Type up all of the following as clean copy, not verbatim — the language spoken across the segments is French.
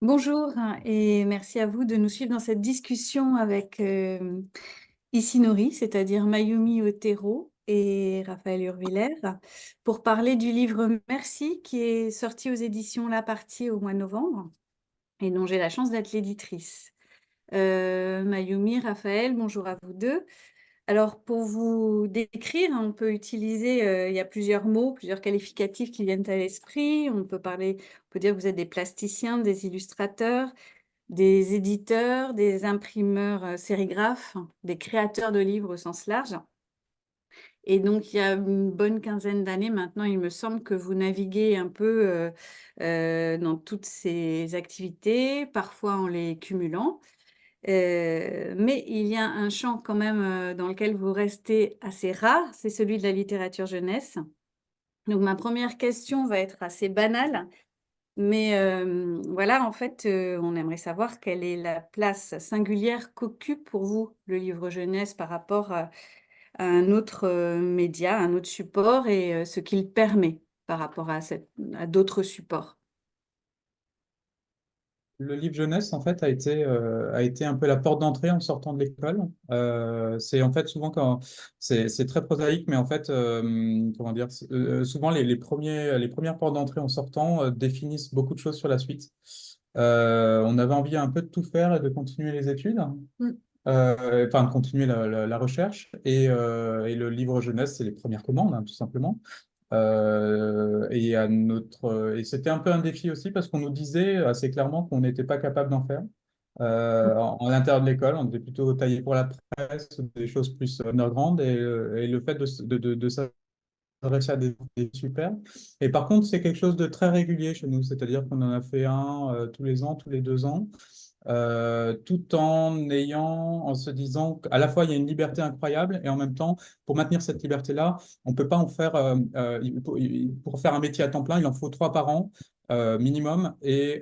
Bonjour et merci à vous de nous suivre dans cette discussion avec Issinori, c'est-à-dire Mayumi Otero et Raphaël Urviller, pour parler du livre Merci qui est sorti aux éditions La Partie au mois de novembre et dont j'ai la chance d'être l'éditrice. Mayumi, Raphaël, bonjour à vous deux. Alors, pour vous décrire, on peut utiliser, il y a plusieurs mots, plusieurs qualificatifs qui viennent à l'esprit. On peut dire que vous êtes des plasticiens, des illustrateurs, des éditeurs, des imprimeurs sérigraphes, des créateurs de livres au sens large. Et donc, il y a une bonne quinzaine d'années maintenant, il me semble que vous naviguez un peu dans toutes ces activités, parfois en les cumulant. Mais il y a un champ quand même dans lequel vous restez assez rare, c'est celui de la littérature jeunesse. Donc ma première question va être assez banale, mais voilà, en fait, on aimerait savoir quelle est la place singulière qu'occupe pour vous le livre jeunesse par rapport à un autre média, un autre support et ce qu'il permet par rapport à d'autres supports. Le livre jeunesse, en fait, a été un peu la porte d'entrée en sortant de l'école. C'est en fait souvent quand c'est très prosaïque, mais en fait, comment dire, souvent les premières portes d'entrée en sortant définissent beaucoup de choses sur la suite. On avait envie un peu de tout faire et de continuer les études, enfin de continuer la recherche. Et le livre jeunesse, c'est les premières commandes, hein, tout simplement. Et c'était un peu un défi aussi parce qu'on nous disait assez clairement qu'on n'était pas capable d'en faire. En l'intérieur de l'école, on était plutôt taillé pour la presse, des choses plus underground, et le fait de s'adresser à des super. Et par contre, c'est quelque chose de très régulier chez nous, c'est-à-dire qu'on en a fait un tous les ans, tous les 2 ans, tout en se disant qu'à la fois il y a une liberté incroyable et en même temps, pour maintenir cette liberté-là, on peut pas en faire, pour faire un métier à temps plein, il en faut 3 par an. Minimum et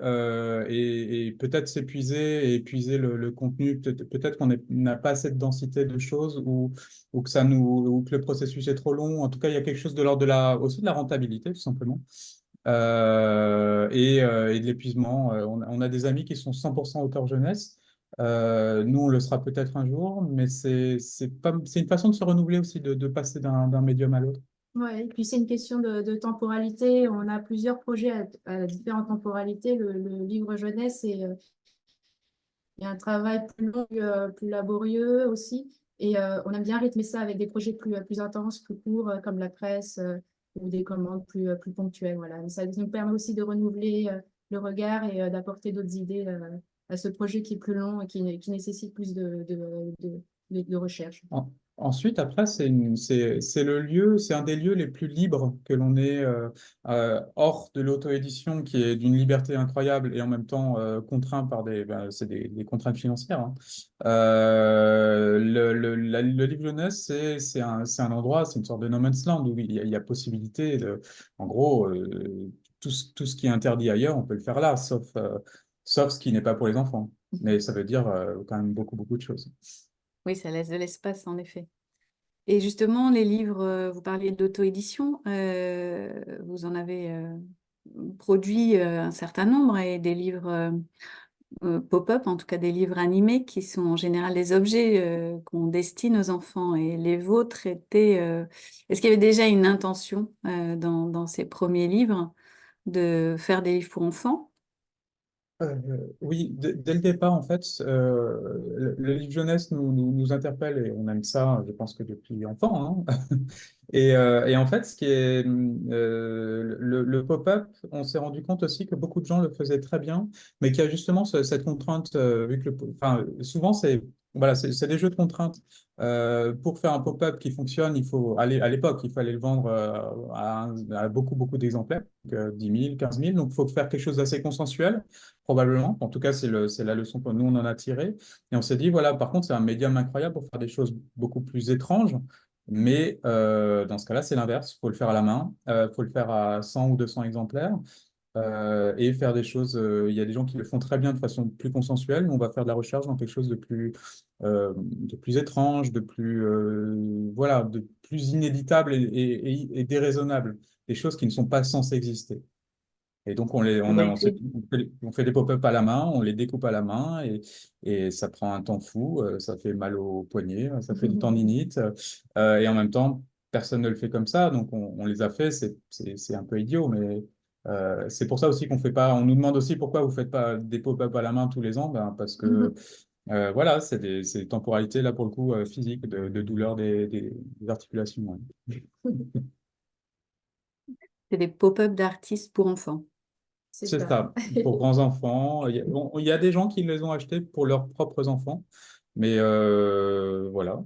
peut-être s'épuiser et épuiser le contenu, peut-être qu'on n'a pas assez de densité de choses ou que ou que le processus est trop long. En tout cas, il y a quelque chose de l'ordre aussi de la rentabilité, tout simplement. Et de l'épuisement. On a des amis qui sont 100% auteurs jeunesse. Nous, on le sera peut-être un jour, mais c'est une façon de se renouveler aussi, de passer d'un médium à l'autre. Ouais, et puis c'est une question de temporalité. On a plusieurs projets à différentes temporalités. Le livre jeunesse, il y a un travail plus long, plus laborieux aussi. Et on aime bien rythmer ça avec des projets plus intenses, plus courts, comme la presse, ou des commandes plus ponctuelles. Voilà. Mais ça nous permet aussi de renouveler le regard et d'apporter d'autres idées à ce projet qui est plus long et qui nécessite plus de recherche. Ensuite, après, c'est le lieu, c'est un des lieux les plus libres que l'on ait hors de l'auto-édition, qui est d'une liberté incroyable et en même temps contraint par c'est des contraintes financières, hein. Le livre jeunesse, c'est un endroit, c'est une sorte de no man's land où il y a possibilité en gros, tout ce qui est interdit ailleurs, on peut le faire là, sauf ce qui n'est pas pour les enfants. Mais ça veut dire quand même beaucoup, beaucoup de choses. Oui, ça laisse de l'espace en effet. Et justement, les livres, vous parliez d'auto-édition, vous en avez produit un certain nombre et des livres pop-up, en tout cas des livres animés qui sont en général des objets qu'on destine aux enfants. Et les vôtres étaient... Est-ce qu'il y avait déjà une intention dans ces premiers livres de faire des livres pour enfants? Euh, oui, dès le départ, en fait, le livre jeunesse nous interpelle et on aime ça, je pense que depuis enfant, hein. Et en fait, ce qui est le pop-up, on s'est rendu compte aussi que beaucoup de gens le faisaient très bien, mais qu'il y a justement cette contrainte, vu que enfin, souvent, c'est des jeux de contraintes. Pour faire un pop-up qui fonctionne, il faut aller à l'époque, il fallait le vendre à beaucoup, beaucoup d'exemplaires, donc, 10 000, 15 000. Donc, il faut faire quelque chose d'assez consensuel, probablement. En tout cas, c'est la leçon que nous, on en a tirée. Et on s'est dit, voilà, par contre, c'est un médium incroyable pour faire des choses beaucoup plus étranges. Mais dans ce cas-là, c'est l'inverse. Il faut le faire à la main, il faut le faire à 100 ou 200 exemplaires et faire des choses. Il y a des gens qui le font très bien de façon plus consensuelle, mais on va faire de la recherche dans quelque chose de plus étrange, voilà, de plus inéditable et déraisonnable. Des choses qui ne sont pas censées exister. Et donc, Ah bah, écoute, on fait des pop-up à la main, on les découpe à la main et ça prend un temps fou, ça fait mal au poignet, ça fait une tendinite. Et en même temps, personne ne le fait comme ça, donc on les a fait, c'est un peu idiot, mais c'est pour ça aussi qu'on fait pas. On nous demande aussi pourquoi vous faites pas des pop-up à la main tous les ans, ben, parce que voilà, c'est des temporalités là pour le coup physiques, de douleur des articulations. Ouais. c'est des pop-up d'artistes pour enfants. C'est C'est ça. ça, pour grands enfants. Il y a des gens qui les ont achetés pour leurs propres enfants, mais voilà,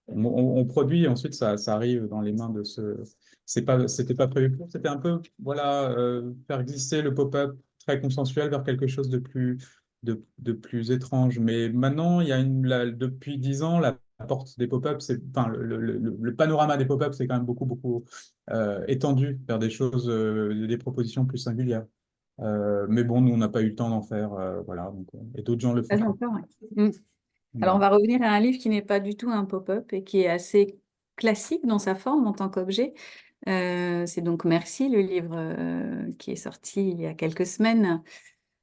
on produit et ensuite ça arrive dans les mains de ce. C'était pas prévu pour. C'était un peu, voilà, faire glisser le pop-up très consensuel vers quelque chose de plus étrange. Mais maintenant, depuis 10 ans, la porte des pop-up, enfin, le panorama des pop-up, c'est quand même beaucoup étendu vers des choses, des propositions plus singulières. Mais bon, nous, on n'a pas eu le temps d'en faire, voilà. Et d'autres gens le Pas font. encore, ouais. Alors, on Voilà. va revenir à un livre qui n'est pas du tout un pop-up et qui est assez classique dans sa forme en tant qu'objet. C'est donc Merci, le livre qui est sorti il y a quelques semaines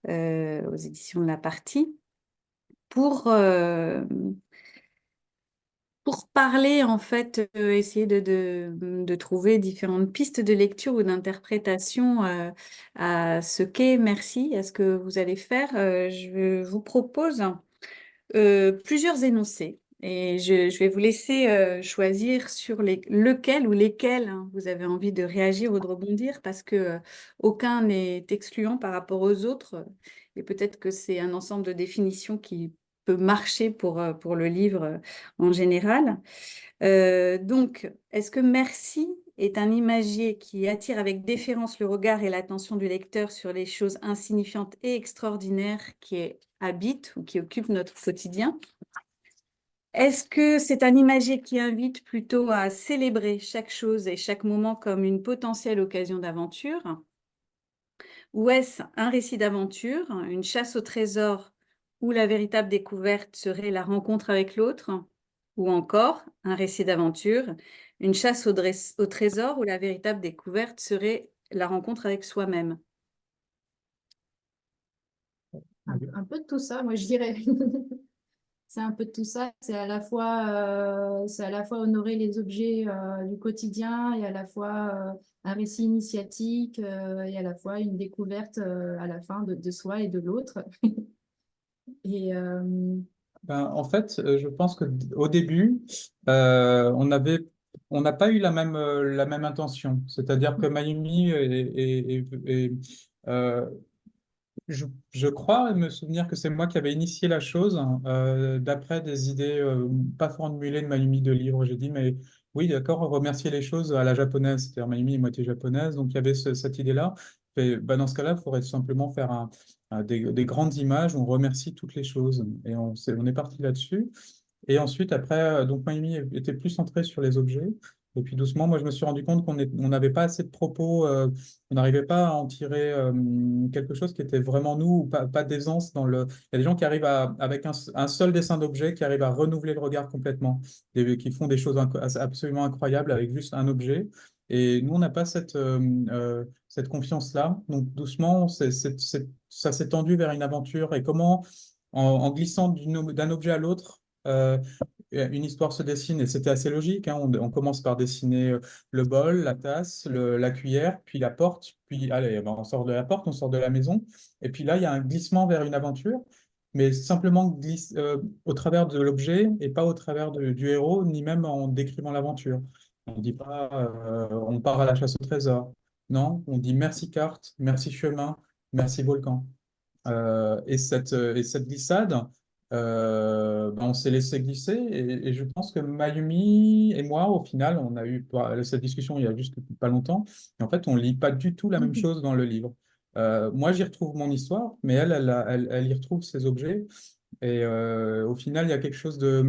aux éditions de La Partie, pour, euh, pour parler, en fait, essayer de trouver différentes pistes de lecture ou d'interprétation à ce qu'est Merci, à ce que vous allez faire. Je vous propose plusieurs énoncés. Et je vais vous laisser choisir sur lequel ou lesquels hein, vous avez envie de réagir ou de rebondir parce que aucun n'est excluant par rapport aux autres. Et peut-être que c'est un ensemble de définitions qui peut marcher pour le livre en général. Donc, est-ce que merci est un imagier qui attire avec déférence le regard et l'attention du lecteur sur les choses insignifiantes et extraordinaires qui habitent ou qui occupent notre quotidien? Est-ce que c'est un imagier qui invite plutôt à célébrer chaque chose et chaque moment comme une potentielle occasion d'aventure? Ou est-ce un récit d'aventure, une chasse au trésor où la véritable découverte serait la rencontre avec l'autre? Ou encore un récit d'aventure, une chasse au trésor où la véritable découverte serait la rencontre avec soi-même? Un peu de tout ça, moi je dirais. C'est un peu de tout ça. C'est à la fois honorer les objets du quotidien et à la fois un récit initiatique et à la fois une découverte à la fin de soi et de l'autre. Et Ben, en fait, je pense que au début, on n'a pas eu la même intention. C'est-à-dire que Mayumi euh, je crois me souvenir que c'est moi qui avais initié la chose d'après des idées pas formulées de Mayumi de livre. J'ai dit, mais oui, d'accord, remercier les choses à la japonaise. C'est-à-dire Mayumi est moitié japonaise, donc il y avait cette idée-là. Et, bah, dans ce cas-là, il faudrait simplement faire des grandes images où on remercie toutes les choses. Et on est parti là-dessus. Et ensuite, après, donc Miami était plus centré sur les objets. Et puis doucement, moi, je me suis rendu compte on n'avait pas assez de propos, on n'arrivait pas à en tirer quelque chose qui était vraiment nous, ou pas d'aisance dans le. Il y a des gens qui arrivent avec un seul dessin d'objet, qui arrivent à renouveler le regard complètement, qui font des choses absolument incroyables avec juste un objet. Et nous, on n'a pas cette confiance-là. Donc doucement, ça s'est tendu vers une aventure. Et comment, en glissant d'un objet à l'autre, une histoire se dessine et c'était assez logique, hein. On commence par dessiner le bol, la tasse, la cuillère, puis la porte, puis allez, ben, on sort de la porte, on sort de la maison, et puis là, il y a un glissement vers une aventure, mais simplement au travers de l'objet et pas au travers du héros, ni même en décrivant l'aventure. On dit pas on part à la chasse au trésor. Non, on dit merci carte, merci chemin, merci volcan. Et cette glissade, ben, on s'est laissé glisser et je pense que Mayumi et moi, au final, on a eu cette discussion il y a juste pas longtemps. Et en fait, on lit pas du tout la même chose dans le livre. Moi, j'y retrouve mon histoire, mais elle y retrouve ses objets. Et au final, il y a quelque chose de.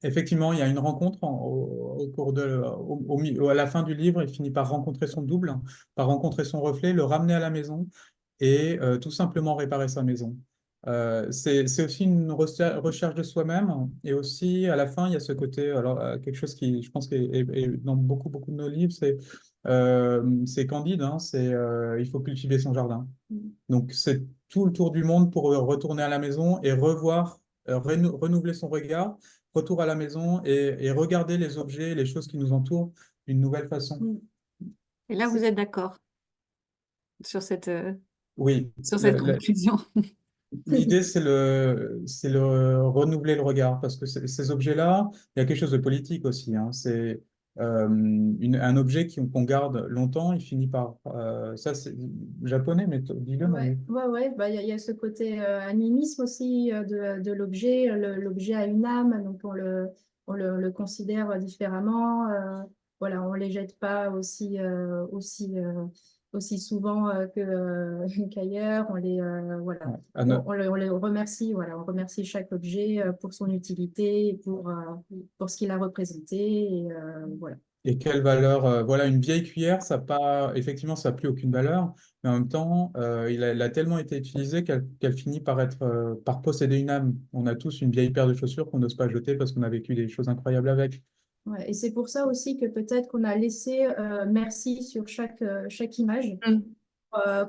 Effectivement, il y a une rencontre au cours à la fin du livre, il finit par rencontrer son double, par rencontrer son reflet, le ramener à la maison et tout simplement réparer sa maison. C'est aussi une recherche de soi-même. Et aussi, à la fin, il y a ce côté, alors, quelque chose qui, je pense, est dans beaucoup, beaucoup de nos livres, c'est Candide, hein, il faut cultiver son jardin. Donc, c'est tout le tour du monde pour retourner à la maison et revoir, renouveler son regard, retour à la maison et regarder les objets, les choses qui nous entourent d'une nouvelle façon. Et là, vous êtes d'accord sur Oui, sur cette conclusion. l'idée, c'est renouveler le regard, parce que ces objets-là, il y a quelque chose de politique aussi, hein. C'est un objet qu'on garde longtemps, il finit par... ça, c'est japonais, mais dis-le, Ouais, Manu. ouais. Bah, il y a ce côté animisme aussi de l'objet. L'objet a une âme, donc le considère différemment. Voilà, on les jette pas aussi souvent qu'ailleurs. Voilà, Ouais. À no- on les remercie. Voilà, on remercie chaque objet pour son utilité, et pour ce qu'il a représenté. Et, voilà. Et quelle valeur, voilà, une vieille cuillère, ça a pas, effectivement, ça n'a plus aucune valeur, mais en même temps, il a tellement été utilisé qu'elle finit par par posséder une âme. On a tous une vieille paire de chaussures qu'on n'ose pas jeter parce qu'on a vécu des choses incroyables avec. Ouais, et c'est pour ça aussi que peut-être qu'on a laissé merci sur chaque image Mm.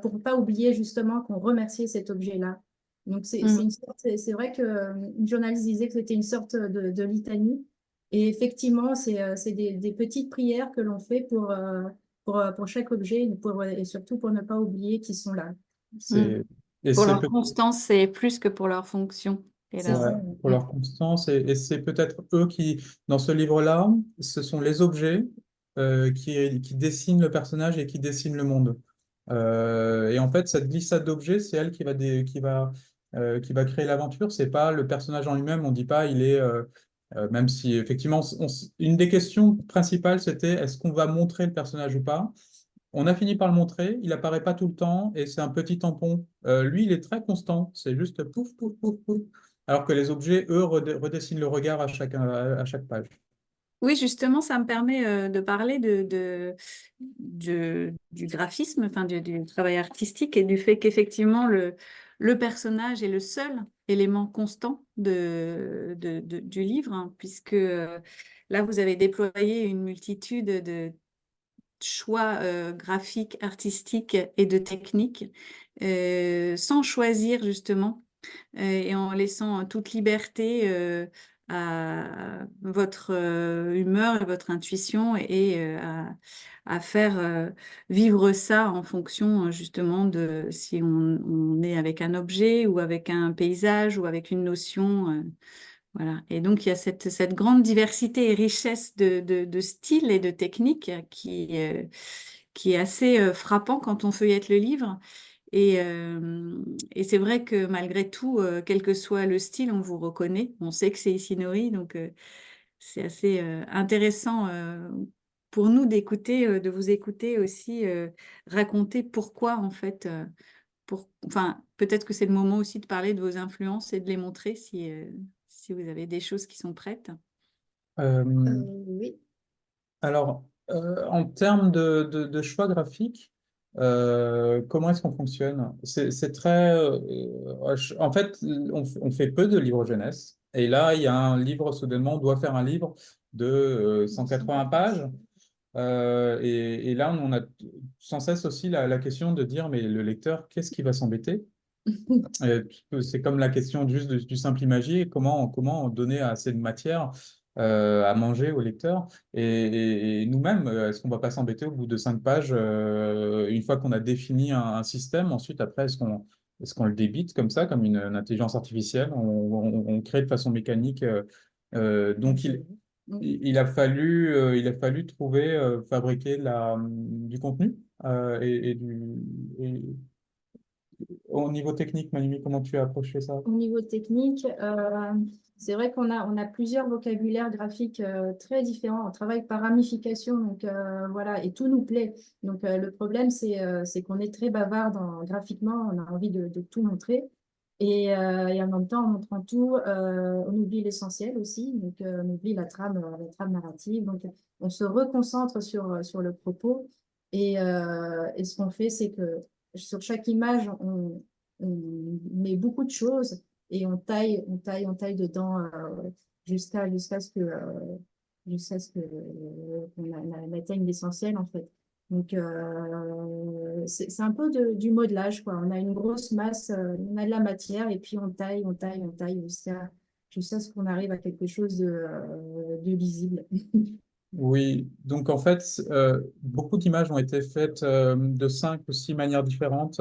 pour ne pas oublier justement qu'on remerciait cet objet-là. Donc Mm. c'est vrai qu'une journaliste disait que c'était une sorte de litanie. Et effectivement, c'est des petites prières que l'on fait pour chaque objet et surtout pour ne pas oublier qu'ils sont là. Mm. C'est, et Pour c'est leur constance, c'est plus que pour leur fonction. Et C'est là, Ouais, ça. pour leur constance. Et c'est peut-être eux qui, dans ce livre-là, ce sont les objets qui dessinent le personnage et qui dessinent le monde. Et en fait, cette glissade d'objets, c'est elle qui va créer l'aventure. C'est pas le personnage en lui-même. On dit pas, même si effectivement, une des questions principales, c'était est-ce qu'on va montrer le personnage ou pas? On a fini par le montrer, il apparaît pas tout le temps et c'est un petit tampon. Lui, il est très constant, c'est juste pouf, pouf, pouf, pouf. Alors que les objets, eux, redessinent le regard à chaque page. oui, justement, ça me permet de parler du graphisme, enfin du travail artistique et du fait qu'effectivement le personnage est le seul élément constant du livre, hein, puisque là, vous avez déployé une multitude de choix graphiques, artistiques et de techniques, sans choisir justement et en laissant toute liberté à votre humeur et votre intuition et à faire vivre ça en fonction justement de si on est avec un objet ou avec un paysage ou avec une notion. Voilà. Et donc, il y a cette grande diversité et richesse de styles et de techniques qui est assez frappant quand on feuillette le livre. Et c'est vrai que malgré tout, quel que soit le style, on vous reconnaît. On sait que c'est Isinori, donc c'est assez intéressant pour nous d'écouter, de vous écouter aussi raconter pourquoi en fait. Enfin, peut-être que c'est le moment aussi de parler de vos influences et de les montrer si vous avez des choses qui sont prêtes. Oui. Alors, en termes de choix graphiques, comment est-ce qu'on fonctionne? C'est très... en fait, on fait peu de livres jeunesse. Et là, il y a un livre, soudainement, on doit faire un livre de 180 pages. Et là, on a sans cesse aussi la question de dire, mais le lecteur, qu'est-ce qui va s'embêter? C'est comme la question juste du simple imagier, comment donner assez de matière à manger au lecteur. Et nous-mêmes, est-ce qu'on va pas s'embêter au bout de 5 pages, une fois qu'on a défini un système, ensuite, après, est-ce qu'on le débite comme ça, comme une intelligence artificielle, on crée de façon mécanique. Donc, il a fallu trouver, fabriquer du contenu et au niveau technique, Manimi, comment tu as approché ça? Au niveau technique, c'est vrai on a plusieurs vocabulaires graphiques très différents. On travaille par ramification, donc voilà, et tout nous plaît. Donc le problème, c'est qu'on est très bavard graphiquement, on a envie de tout montrer. Et en même temps, en montrant tout, on oublie l'essentiel aussi, donc on oublie la trame narrative. Donc on se reconcentre sur le propos. Et ce qu'on fait, c'est que sur chaque image, on met beaucoup de choses et on taille, on taille, on taille dedans jusqu'à ce que qu'on atteigne l'essentiel en fait. Donc c'est un peu du modelage quoi. On a une grosse masse, on a de la matière et puis on taille, on taille, on taille jusqu'à ce qu'on arrive à quelque chose de lisible. Oui, donc en fait, beaucoup d'images ont été faites de 5 ou 6 manières différentes.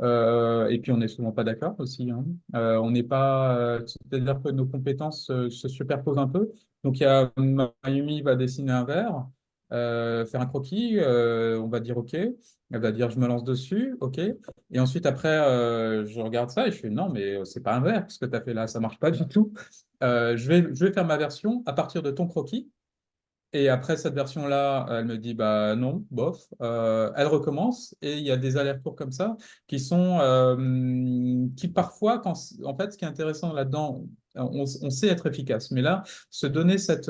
Et puis on n'est souvent pas d'accord aussi, hein. On n'est pas, c'est-à-dire que nos compétences se superposent un peu. Donc il y a Mayumi va dessiner un verre, faire un croquis, on va dire OK. Elle va dire je me lance dessus, OK. Et ensuite après, je regarde ça et je fais non, mais c'est pas un verre ce que tu as fait là, ça marche pas du tout. Je vais faire ma version à partir de ton croquis. Et après cette version-là, elle me dit bah non, bof. Elle recommence et il y a des allers-retours comme ça qui sont qui parfois, en fait, ce qui est intéressant là-dedans, on sait être efficace, mais là, se donner cette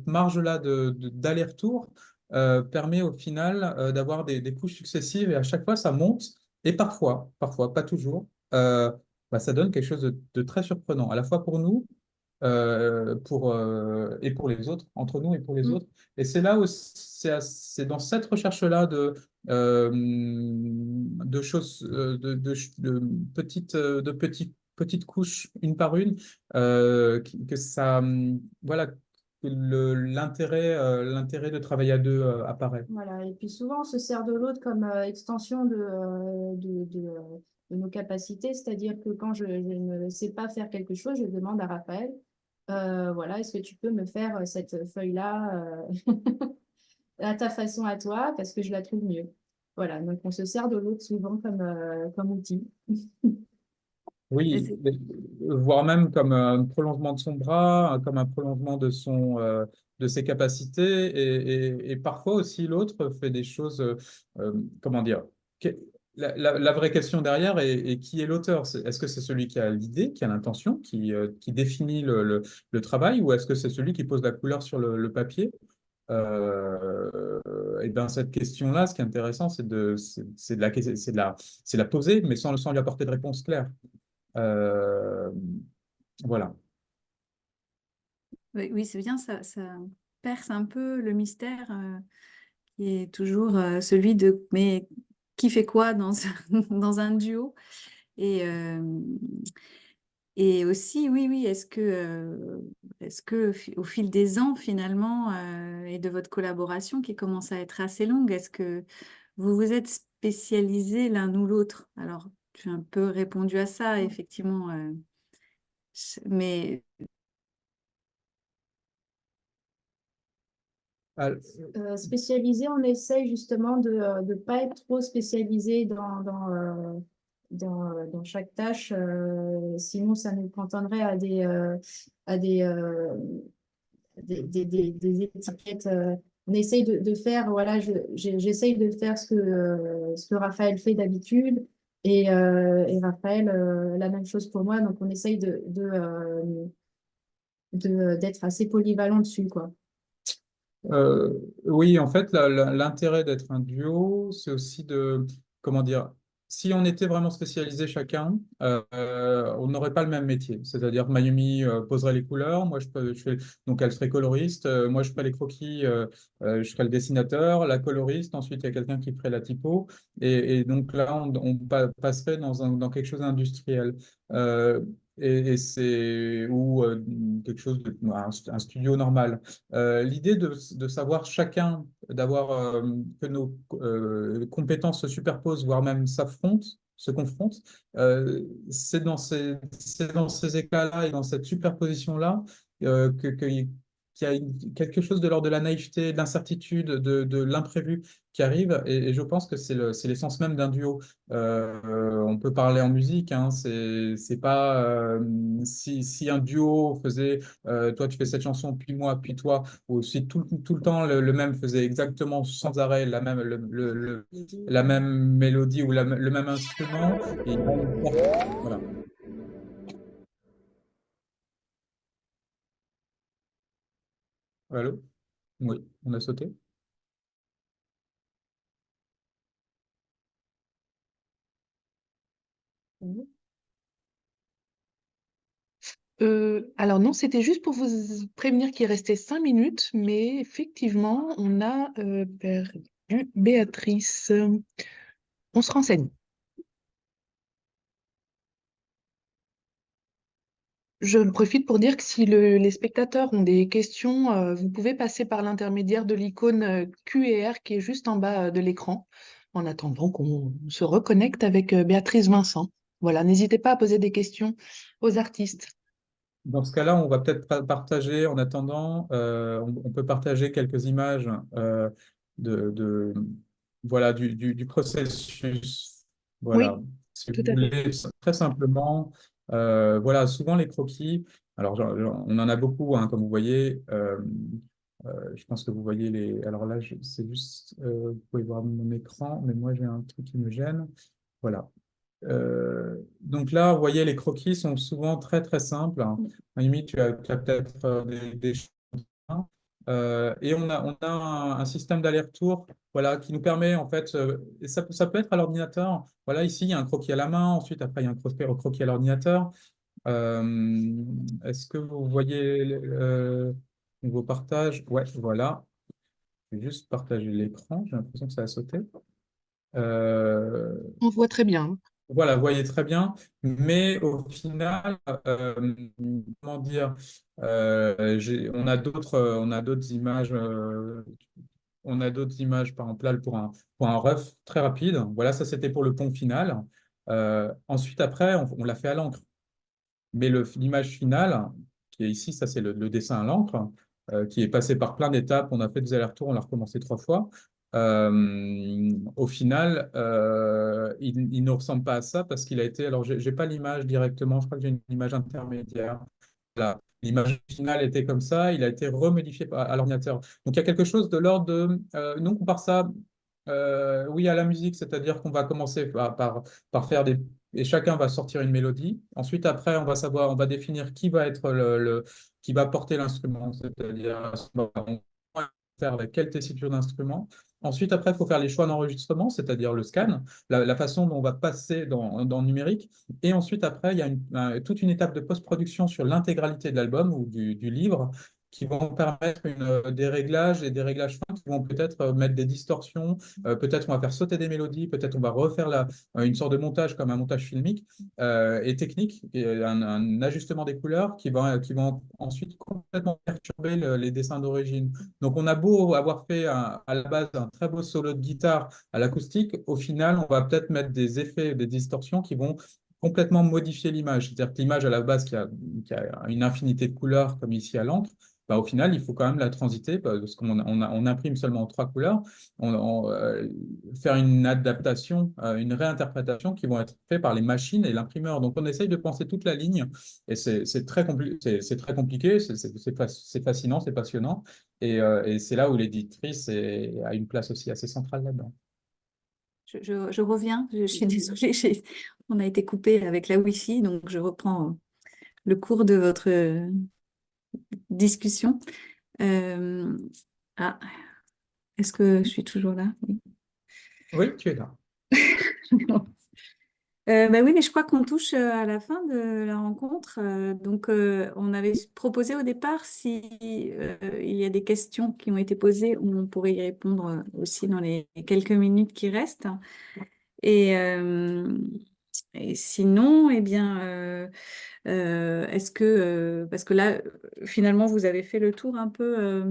marge-là d'aller-retour permet au final d'avoir des couches successives et à chaque fois ça monte et parfois, pas toujours, bah, ça donne quelque chose de très surprenant, à la fois pour nous et pour les autres, entre nous et pour les Mm. autres. Et c'est là où c'est dans cette recherche-là de choses, de petites couches, une par une, que ça, voilà, que l'intérêt de travailler à deux apparaît. Voilà. Et puis souvent, on se sert de l'autre comme extension de nos capacités. C'est-à-dire que quand je ne sais pas faire quelque chose, je demande à Raphaël, voilà, est-ce que tu peux me faire cette feuille-là à ta façon à toi, parce que je la trouve mieux. Voilà, donc on se sert de l'autre souvent comme outil. Et Oui, c'est- voire même comme un prolongement de son bras, comme un prolongement de ses capacités, et parfois aussi l'autre fait des choses, comment dire, que- la vraie question derrière est qui est l'auteur? Est-ce que c'est celui qui a l'idée, qui a l'intention, qui définit le travail, ou est-ce que c'est celui qui pose la couleur sur le papier? Et bien cette question-là, ce qui est intéressant, c'est de la poser, mais sans lui apporter de réponse claire. Euh, voilà. oui, oui, c'est bien, ça perce un peu le mystère qui est toujours celui de mais qui fait quoi dans un duo? Et, euh, et aussi, oui, oui, est-ce que au fil des ans, finalement, et de votre collaboration qui commence à être assez longue, est-ce que vous vous êtes spécialisés l'un ou l'autre? Alors, tu as un peu répondu à ça, effectivement, mais Ah, Spécialisé, on essaye justement de ne pas être trop spécialisé dans chaque tâche. Sinon, ça nous cantonnerait à des étiquettes. On essaye de faire, voilà, j'essaye de faire ce que Raphaël fait d'habitude et Raphaël, la même chose pour moi. Donc, on essaye d'être assez polyvalent dessus, quoi. Euh, oui, en fait, l'intérêt d'être un duo, c'est aussi comment dire, si on était vraiment spécialisé chacun, on n'aurait pas le même métier. C'est-à-dire, Mayumi poserait les couleurs, moi donc elle serait coloriste, moi je ferais les croquis, je serais le dessinateur, la coloriste, ensuite il y a quelqu'un qui ferait la typo, et donc là, on passerait dans quelque chose d'industriel. Euh, et c'est ou quelque chose un studio normal. L'idée de savoir chacun, d'avoir que nos compétences se superposent, voire même s'affrontent, se confrontent, c'est dans ces éclats-là et dans cette superposition-là qu'il y a quelque chose de l'ordre de la naïveté, de l'incertitude, de l'imprévu qui arrive. Et je pense que c'est l'essence même d'un duo. On peut parler en musique, hein, c'est pas si un duo faisait toi tu fais cette chanson, puis moi, puis toi, ou si tout le temps le même faisait exactement sans arrêt la même mélodie ou le même instrument, et il y a une perte. Voilà. Allô? Oui, on a sauté. Alors non, c'était juste pour vous prévenir qu'il restait 5 minutes, mais effectivement, on a perdu Béatrice. On se renseigne. Je profite pour dire que si les spectateurs ont des questions, vous pouvez passer par l'intermédiaire de l'icône Q et R qui est juste en bas de l'écran, en attendant qu'on se reconnecte avec Béatrice Vincent. Voilà, n'hésitez pas à poser des questions aux artistes. Dans ce cas-là, on va peut-être partager, en attendant, on peut partager quelques images de, voilà, du processus. Voilà, Oui, si tout vous à fait. voulez, très simplement, voilà, souvent les croquis, alors on en a beaucoup, hein, comme vous voyez. Je pense que vous voyez les. Alors là, c'est juste, vous pouvez voir mon écran, mais moi j'ai un truc qui me gêne. Voilà. Donc là, vous voyez, les croquis sont souvent très très simples. À la limite, tu as peut-être des chemins. Et on a un système d'aller-retour, voilà, qui nous permet en fait, et ça peut être à l'ordinateur. Voilà, ici, il y a un croquis à la main. Ensuite, après, il y a un croquis à l'ordinateur. Est-ce que vous voyez vos partages? Ouais, voilà. Je vais juste partager l'écran. J'ai l'impression que ça a sauté. Euh, On voit très bien. Voilà, vous voyez très bien, mais au final, comment dire, on a d'autres images, par exemple là pour un ref très rapide. Voilà, ça c'était pour le pont final. Ensuite, après, on l'a fait à l'encre. Mais l'image finale, qui est ici, ça c'est le dessin à l'encre, qui est passé par plein d'étapes. On a fait des allers-retours, on l'a recommencé 3 fois. Au final, il ne ressemble pas à ça parce qu'il a été. Alors, j'ai pas l'image directement, je crois que j'ai une image intermédiaire. Là, l'image finale était comme ça, il a été remodifié à l'ordinateur. Donc, il y a quelque chose de l'ordre de. Nous, on compare ça, oui, à la musique, c'est-à-dire qu'on va commencer par faire des. Et chacun va sortir une mélodie. Ensuite, après, on va définir qui va être qui va porter l'instrument, c'est-à-dire on va faire avec quelle tessiture d'instrument. Ensuite, après, il faut faire les choix d'enregistrement, c'est-à-dire le scan, la façon dont on va passer dans le numérique. Et ensuite, après, il y a toute une étape de post-production sur l'intégralité de l'album ou du livre qui vont permettre des réglages et des réglages fins qui vont peut-être mettre des distorsions, peut-être on va faire sauter des mélodies, peut-être on va refaire une sorte de montage comme un montage filmique et technique, et un ajustement des couleurs qui vont ensuite complètement perturber les dessins d'origine. Donc on a beau avoir fait à la base un très beau solo de guitare à l'acoustique, au final on va peut-être mettre des effets, des distorsions qui vont complètement modifier l'image. C'est-à-dire que l'image à la base qui a une infinité de couleurs comme ici à l'encre, bah, au final, il faut quand même la transiter parce on imprime seulement 3 couleurs. Faire une adaptation, une réinterprétation qui vont être faites par les machines et l'imprimeur. Donc, on essaye de penser toute la ligne et c'est très compliqué, c'est fascinant, c'est passionnant. Et c'est là où l'éditrice a une place aussi assez centrale là-dedans. Je reviens, je suis désolée, on a été coupé avec la Wi-Fi, donc je reprends le cours de votre discussion. Euh, ah, est-ce que je suis toujours là? Oui. Oui, tu es là. Bah oui, mais je crois qu'on touche à la fin de la rencontre. Donc, on avait proposé au départ si il y a des questions qui ont été posées, on pourrait y répondre aussi dans les quelques minutes qui restent. Et, euh, et sinon, eh bien, est-ce que, parce que là, finalement, vous avez fait le tour un peu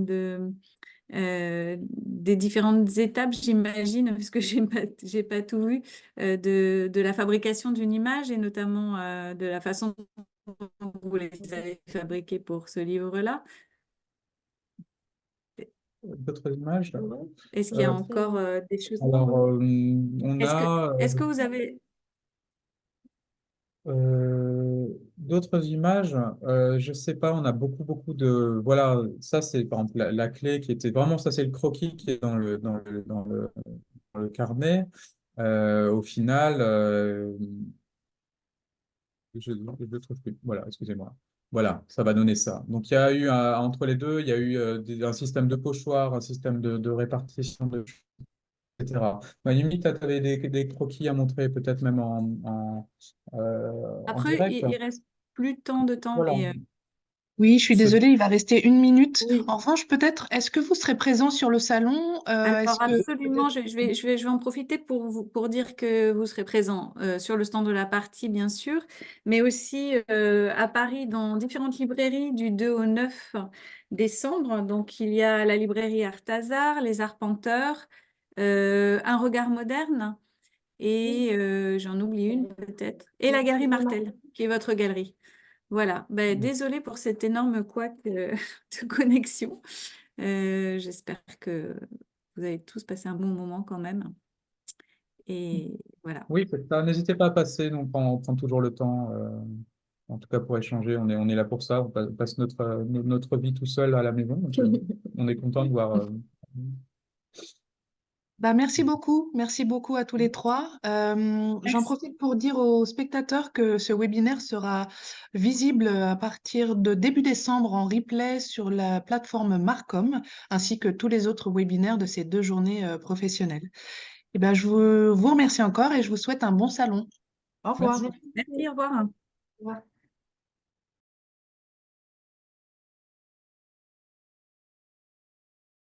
des différentes étapes, j'imagine, parce que j'ai pas tout vu, de la fabrication d'une image et notamment de la façon dont vous les avez fabriquées pour ce livre-là. D'autres images? Est-ce qu'il y a Euh, encore des choses? alors, on Est-ce que, a est-ce que vous avez... d'autres images, je sais pas, on a beaucoup de, voilà, ça c'est par exemple la clé qui était vraiment, ça c'est le croquis qui est dans le carnet. Au final, je trouve plus. Voilà, excusez-moi. Voilà, ça va donner ça. Donc il y a eu entre les deux, il y a eu un système de pochoir, un système de répartition etc. Mayumi, tu avais des croquis à montrer, peut-être même en Après, direct. il reste plus tant de temps, Voilà. mais Oui, je suis Ce- désolée, il va rester 1 minute. oui. En revanche, peut-être, est-ce que vous serez présent sur le salon? Est-ce Alors que absolument, peut-être je vais en profiter pour dire que vous serez présent sur le stand de la partie, bien sûr, mais aussi à Paris dans différentes librairies du 2 au 9 décembre. Donc il y a la librairie Arthazar, Les Arpenteurs, Un regard moderne et j'en oublie une peut-être, et la Galerie Martel, qui est votre galerie. Voilà, ben, désolée pour cet énorme couac de connexion. J'espère que vous avez tous passé un bon moment quand même. Et voilà. Oui, c'est ça. N'hésitez pas à passer, donc on prend toujours le temps, en tout cas pour échanger. On est là pour ça. On passe notre vie tout seul à la maison. Donc, on est content de voir. Bah, merci beaucoup à tous les trois. J'en Merci. profite pour dire aux spectateurs que ce webinaire sera visible à partir de début décembre en replay sur la plateforme Marcom, ainsi que tous les autres webinaires de ces 2 journées professionnelles. Et ben, vous remercie encore et je vous souhaite un bon salon. Au revoir. Merci beaucoup. Merci, au revoir. Au revoir.